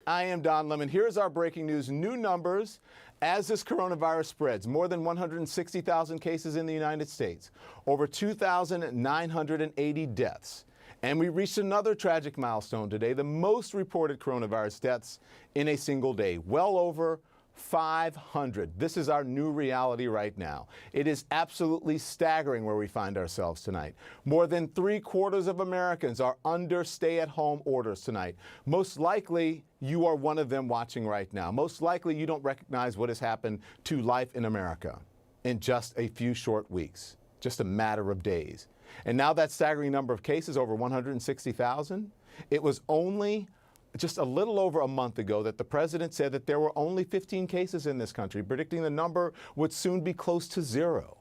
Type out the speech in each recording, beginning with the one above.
I am Don Lemon. Here's our breaking news. New numbers as this coronavirus spreads. More than 160,000 cases in the United States. Over 2,980 deaths. And we reached another tragic milestone today, the most reported coronavirus deaths in a single day. Well over 500. This is our new reality right now. It is absolutely staggering where we find ourselves tonight. More than 3/4 of Americans are under stay-at-home orders tonight. Most likely, you are one of them watching right now. Most likely, you don't recognize what has happened to life in America in just a few short weeks, just a matter of days. And now that staggering number of cases, over 160,000, it was only just a little over a month ago that the president said that there were only 15 cases in this country, predicting the number would soon be close to zero.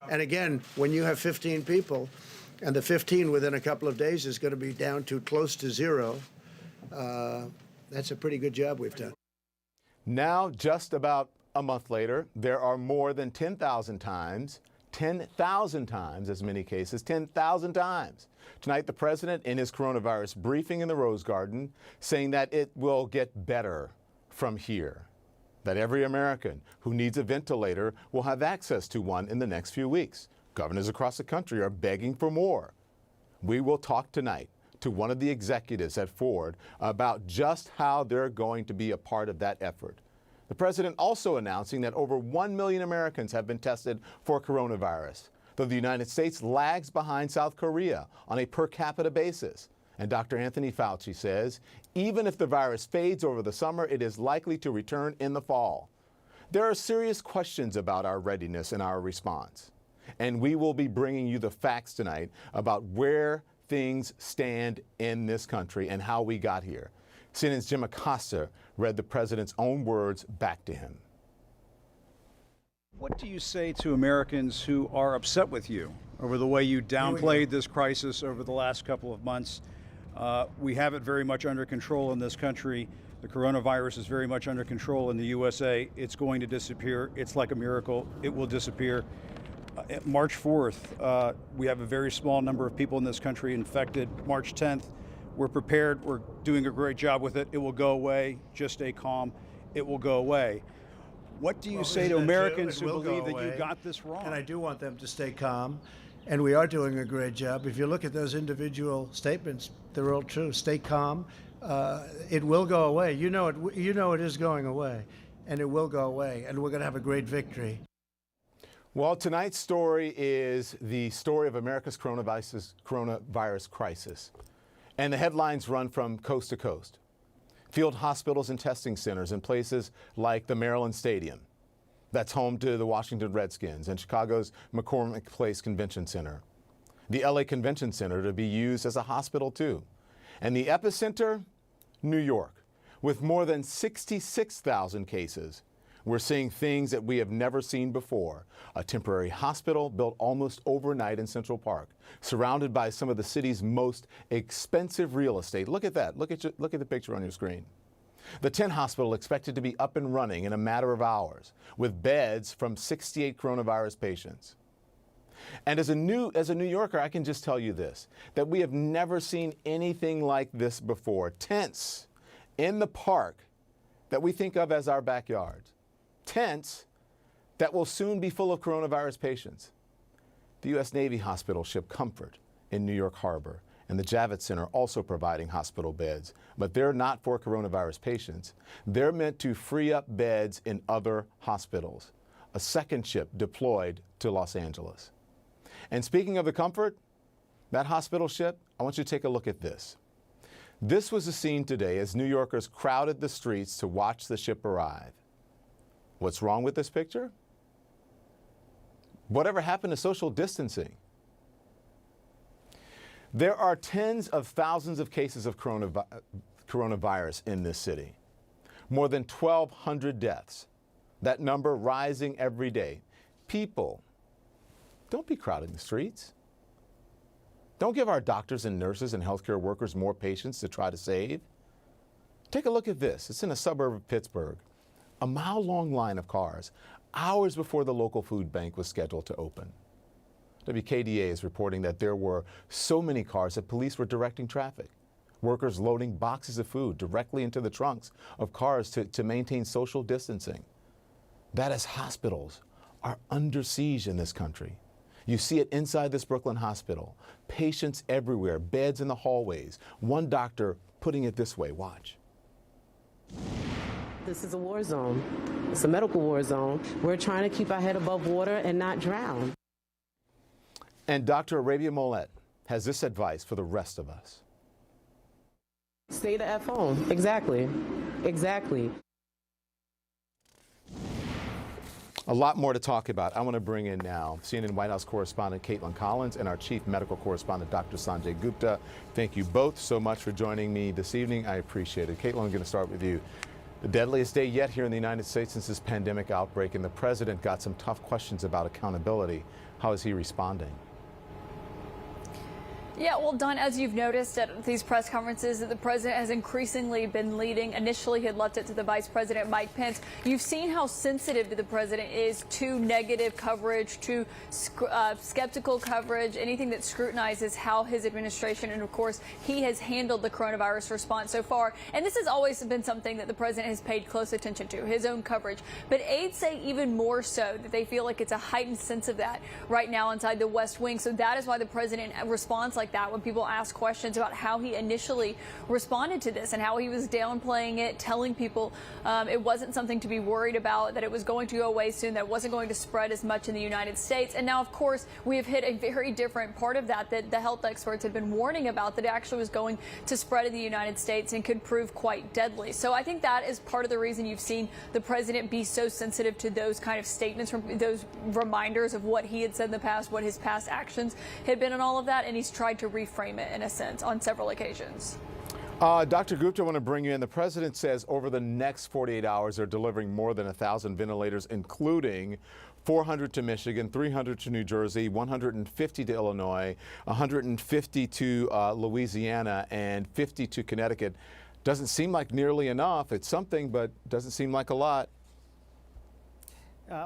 And again, when you have 15 people, and the 15 within a couple of days is going to be down to close to zero, that's a pretty good job we've done. Now, just about a month later, there are more than 10,000 times as many cases, 10,000 times. Tonight, the president in his coronavirus briefing in the Rose Garden saying that it will get better from here, that every American who needs a ventilator will have access to one in the next few weeks. Governors across the country are begging for more. We will talk tonight to one of the executives at Ford about just how they're going to be a part of that effort. The president also announcing that over 1 million Americans have been tested for coronavirus, though the United States lags behind South Korea on a per capita basis. And Dr. Anthony Fauci says, even if the virus fades over the summer, it is likely to return in the fall. There are serious questions about our readiness and our response. And we will be bringing you the facts tonight about where things stand in this country and how we got here. CNN's Jim Acosta read the president's own words back to him. What do you say to Americans who are upset with you over the way you downplayed this crisis over the last couple of months? We have it very much under control in this country. The coronavirus is very much under control in the USA. It's going to disappear. It's like a miracle. It will disappear. March 4th, we have a very small number of people in this country infected. March 10th, we're prepared. We're doing a great job with it. It will go away. Just stay calm. It will go away. What do you say to Americans who believe that you got this wrong? And I do want them to stay calm. And we are doing a great job. If you look at those individual statements, they're all true. Stay calm. It will go away. You know it is going away. And it will go away. And we're going to have a great victory. Well, tonight's story is the story of America's coronavirus crisis. And the headlines run from coast to coast. Field hospitals and testing centers in places like the Maryland Stadium, that's home to the Washington Redskins, and Chicago's McCormick Place Convention Center. The LA Convention Center to be used as a hospital too. And the epicenter, New York, with more than 66,000 cases. We're seeing things that we have never seen before. A temporary hospital built almost overnight in Central Park, surrounded by some of the city's most expensive real estate. Look at that. Look at the picture on your screen. The 10 hospital expected to be up and running in a matter of hours, with beds from 68 coronavirus patients. And as a New Yorker, I can just tell you this, that we have never seen anything like this before. Tents in the park that we think of as our backyards. Tents that will soon be full of coronavirus patients. The U.S. Navy hospital ship Comfort in New York Harbor and the Javits Center also providing hospital beds, but they're not for coronavirus patients. They're meant to free up beds in other hospitals. A second ship deployed to Los Angeles. And speaking of the Comfort, that hospital ship, I want you to take a look at this. This was the scene today as New Yorkers crowded the streets to watch the ship arrive. What's wrong with this picture? Whatever happened to social distancing? There are tens of thousands of cases of coronavirus in this city. More than 1,200 deaths. That number rising every day. People, don't be crowding the streets. Don't give our doctors and nurses and healthcare workers more patients to try to save. Take a look at this. It's in a suburb of Pittsburgh. A mile-long line of cars, hours before the local food bank was scheduled to open. WKDA is reporting that there were so many cars that police were directing traffic. Workers loading boxes of food directly into the trunks of cars to maintain social distancing. That is, hospitals are under siege in this country. You see it inside this Brooklyn hospital. Patients everywhere, beds in the hallways. One doctor putting it this way, watch. This is a war zone. It's a medical war zone. We're trying to keep our head above water and not drown. And Dr. Arabia Mollett has this advice for the rest of us. Stay the F home. Exactly. Exactly. A lot more to talk about. I want to bring in now CNN White House correspondent Caitlin Collins and our chief medical correspondent Dr. Sanjay Gupta. Thank you both so much for joining me this evening. I appreciate it. Caitlin, I'm going to start with you. The deadliest day yet here in the United States since this pandemic outbreak, and the president got some tough questions about accountability. How is he responding? Yeah, well, Don, as you've noticed at these press conferences, that the president has increasingly been leading. Initially, he had left it to the vice president, Mike Pence. You've seen how sensitive the president is to negative coverage, to skeptical coverage, anything that scrutinizes how his administration, and of course, he has handled the coronavirus response so far. And this has always been something that the president has paid close attention to, his own coverage. But aides say even more so that they feel like it's a heightened sense of that right now inside the West Wing. So that is why the president responds like that when people ask questions about how he initially responded to this and how he was downplaying it, telling people it wasn't something to be worried about, that it was going to go away soon, that it wasn't going to spread as much in the United States. And now, of course, we have hit a very different part of that the health experts had been warning about, that it actually was going to spread in the United States and could prove quite deadly. So I think that is part of the reason you've seen the president be so sensitive to those kind of statements, those reminders of what he had said in the past, what his past actions had been and all of that. And he's tried to reframe it in a sense on several occasions. Dr. Gupta, I want to bring you in. The president says over the next 48 hours, they're delivering more than 1,000 ventilators, including 400 to Michigan, 300 to New Jersey, 150 to Illinois, 150 to Louisiana, and 50 to Connecticut. Doesn't seem like nearly enough. It's something, but doesn't seem like a lot.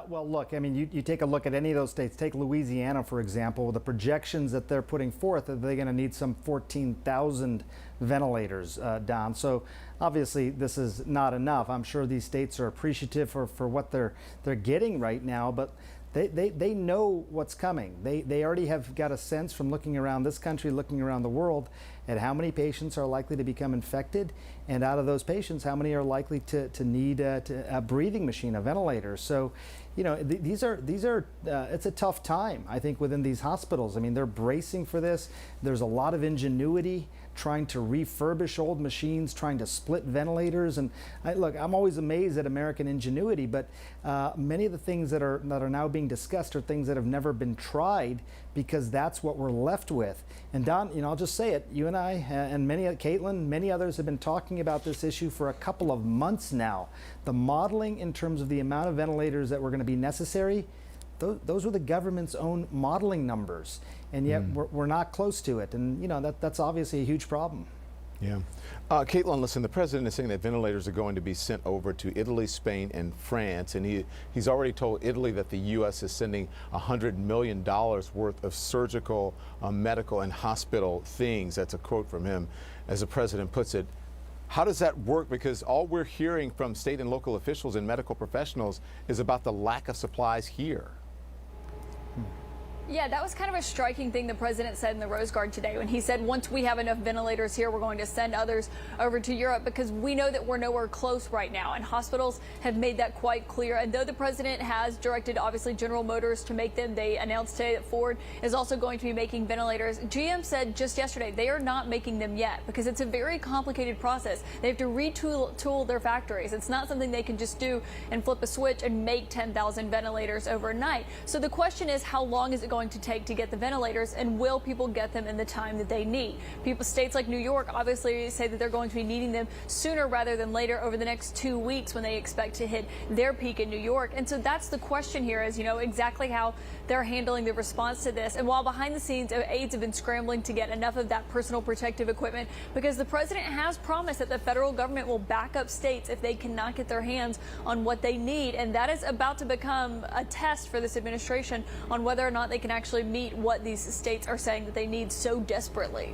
Well, look, I mean, you take a look at any of those states. Take Louisiana, for example. The projections that they're putting forth, that they're going to need some 14,000 ventilators, Don. So obviously this is not enough. I'm sure these states are appreciative for what they're getting right now, but they know what's coming. They already have got a sense from looking around this country, looking around the world, at how many patients are likely to become infected, and out of those patients, how many are likely to need a breathing machine, a ventilator. So, you know, these are it's a tough time, I think, within these hospitals. I mean, they're bracing for this. There's a lot of ingenuity trying to refurbish old machines, trying to split ventilators. And look, I'm always amazed at American ingenuity, but many of the things that are now being discussed are things that have never been tried, because that's what we're left with. And Don, you know, I'll just say it, you and I and Caitlin, many others have been talking about this issue for a couple of months now. The modeling in terms of the amount of ventilators that were going to be necessary, those were the government's own modeling numbers, and yet we're not close to it. And you know, that's obviously a huge problem. Yeah. Caitlin, listen, the president is saying that ventilators are going to be sent over to Italy, Spain, and France, and he's already told Italy that the U.S. is sending $100 million worth of surgical, medical, and hospital things. That's a quote from him, as the president puts it. How does that work? Because all we're hearing from state and local officials and medical professionals is about the lack of supplies here. Yeah, that was kind of a striking thing the president said in the Rose Garden today, when he said, once we have enough ventilators here, we're going to send others over to Europe, because we know that we're nowhere close right now. And hospitals have made that quite clear. And though the president has directed, obviously, General Motors to make them, they announced today that Ford is also going to be making ventilators. GM said just yesterday they are not making them yet, because it's a very complicated process. They have to retool their factories. It's not something they can just do and flip a switch and make 10,000 ventilators overnight. So the question is, how long is it going to take to get the ventilators, and will people get them in the time that they need? States like New York obviously say that they're going to be needing them sooner rather than later, over the next 2 weeks, when they expect to hit their peak in New York. And so that's the question here, is, you know, exactly how they're handling the response to this. And while behind the scenes, aides have been scrambling to get enough of that personal protective equipment, because the president has promised that the federal government will back up states if they cannot get their hands on what they need. And that is about to become a test for this administration on whether or not they can actually meet what these states are saying that they need so desperately.